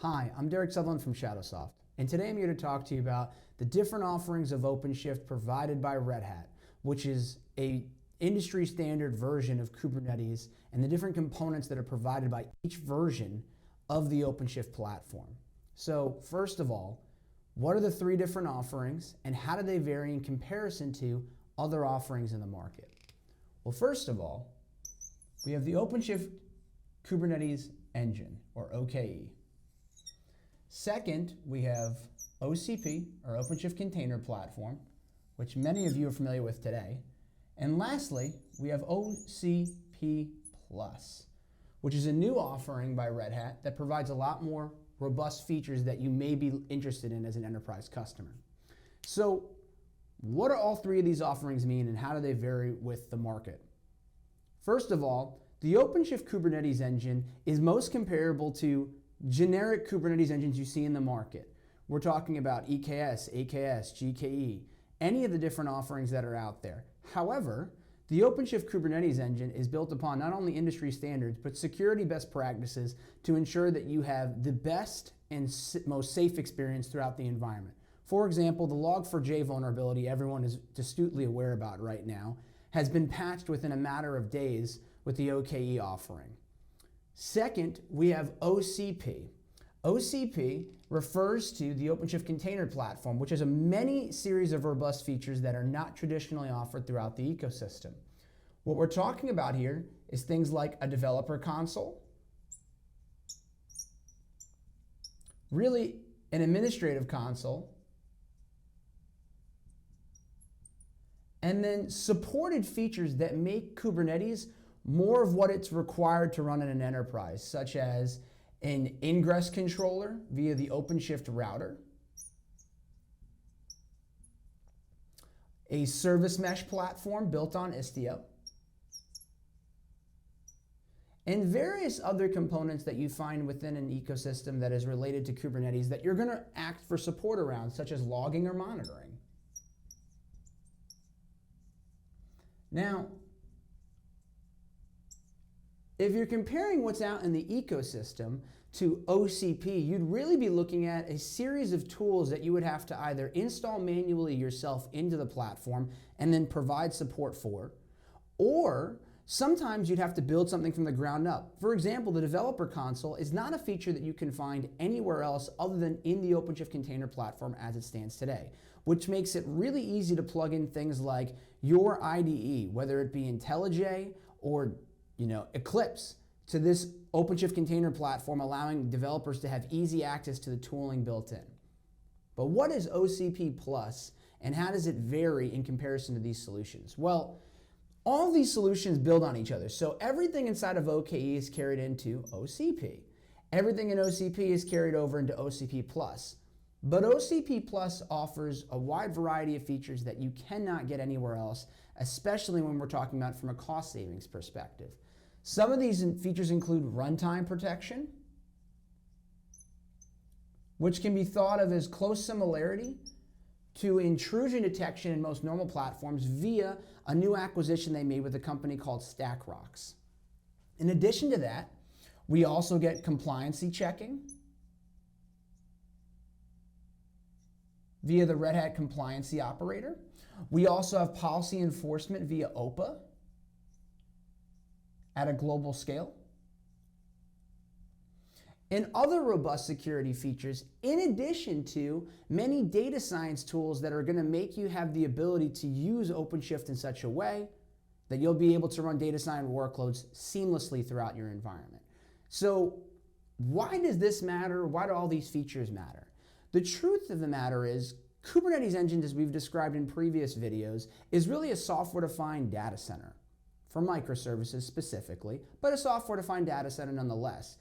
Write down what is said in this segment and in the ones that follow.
Hi, I'm Derek Sutherland from Shadowsoft, and today I'm here to talk to you about the different offerings of OpenShift provided by Red Hat, which is a industry standard version of Kubernetes, and the different components that are provided by each version of the OpenShift platform. So first of all, what are the three different offerings and how do they vary in comparison to other offerings in the market? Well, first of all, we have the OpenShift Kubernetes Engine, or OKE. Second, we have OCP, or OpenShift Container Platform, which many of you are familiar with today. And lastly, we have OCP Plus, which is a new offering by Red Hat that provides a lot more robust features that you may be interested in as an enterprise customer. So what do all three of these offerings mean and how do they vary with the market? First of all, the OpenShift Kubernetes engine is most comparable to generic Kubernetes engines you see in the market. We're talking about EKS, AKS, GKE, any of the different offerings that are out there. However, the OpenShift Kubernetes engine is built upon not only industry standards, but security best practices to ensure that you have the best and most safe experience throughout the environment. For example, the Log4j vulnerability everyone is astutely aware about right now has been patched within a matter of days with the OKE offering. Second, we have OCP. OCP refers to the OpenShift Container Platform, which has a many series of robust features that are not traditionally offered throughout the ecosystem. What we're talking about here is things like a developer console, really an administrative console, and then supported features that make Kubernetes more of what it's required to run in an enterprise, such as an ingress controller via the OpenShift router, a service mesh platform built on Istio, and various other components that you find within an ecosystem that is related to Kubernetes that you're going to ask for support around, such as logging or monitoring. Now, if you're comparing what's out in the ecosystem to OCP, you'd really be looking at a series of tools that you would have to either install manually yourself into the platform and then provide support for, or sometimes you'd have to build something from the ground up. For example, the developer console is not a feature that you can find anywhere else other than in the OpenShift Container Platform as it stands today, which makes it really easy to plug in things like your IDE, whether it be IntelliJ or Eclipse, to this OpenShift Container Platform, allowing developers to have easy access to the tooling built in. But what is OCP Plus and how does it vary in comparison to these solutions? Well, all of these solutions build on each other. So everything inside of OKE is carried into OCP. Everything in OCP is carried over into OCP Plus. But OCP Plus offers a wide variety of features that you cannot get anywhere else, especially when we're talking about from a cost savings perspective. Some of these features include runtime protection, which can be thought of as close similarity to intrusion detection in most normal platforms via a new acquisition they made with a company called StackRox. In addition to that, we also get compliancy checking via the Red Hat Compliancy Operator. We also have policy enforcement via OPA at a global scale. And other robust security features, in addition to many data science tools that are going to make you have the ability to use OpenShift in such a way that you'll be able to run data science workloads seamlessly throughout your environment. So why does this matter? Why do all these features matter? The truth of the matter is, Kubernetes engine, as we've described in previous videos, is really a software-defined data center for microservices specifically, but a software-defined data center nonetheless.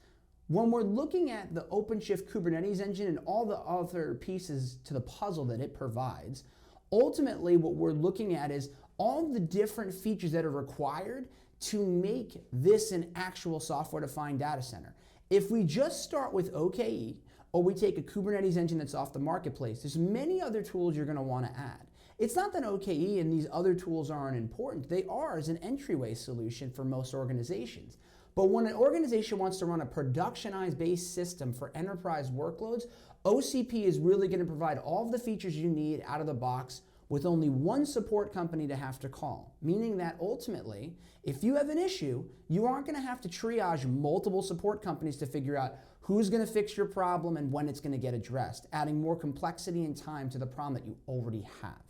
When we're looking at the OpenShift Kubernetes engine and all the other pieces to the puzzle that it provides, ultimately what we're looking at is all the different features that are required to make this an actual software-defined data center. If we just start with OKE, or we take a Kubernetes engine that's off the marketplace, there's many other tools you're going to want to add. It's not that OKE and these other tools aren't important. They are as an entryway solution for most organizations. But when an organization wants to run a productionized based system for enterprise workloads, OCP is really going to provide all of the features you need out of the box with only one support company to have to call. Meaning that ultimately, if you have an issue, you aren't going to have to triage multiple support companies to figure out who's going to fix your problem and when it's going to get addressed, adding more complexity and time to the problem that you already have.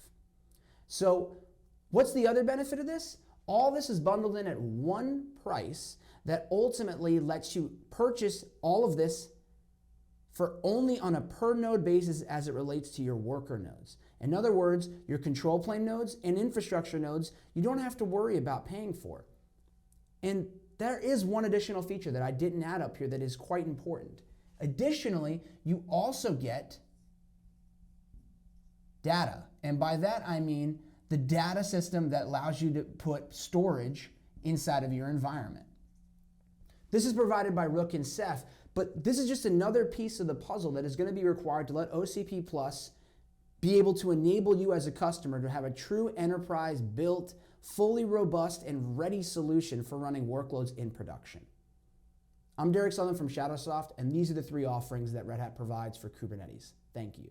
So what's the other benefit of this? All this is bundled in at one price that ultimately lets you purchase all of this for only on a per node basis as it relates to your worker nodes. In other words, your control plane nodes and infrastructure nodes, you don't have to worry about paying for. And there is one additional feature that I didn't add up here that is quite important. Additionally, you also get data. And by that I mean the data system that allows you to put storage inside of your environment. This is provided by Rook and Ceph, but this is just another piece of the puzzle that is going to be required to let OCP Plus be able to enable you as a customer to have a true enterprise built, fully robust and ready solution for running workloads in production. I'm Derek Sutherland from Shadowsoft, and these are the 3 offerings that Red Hat provides for Kubernetes. Thank you.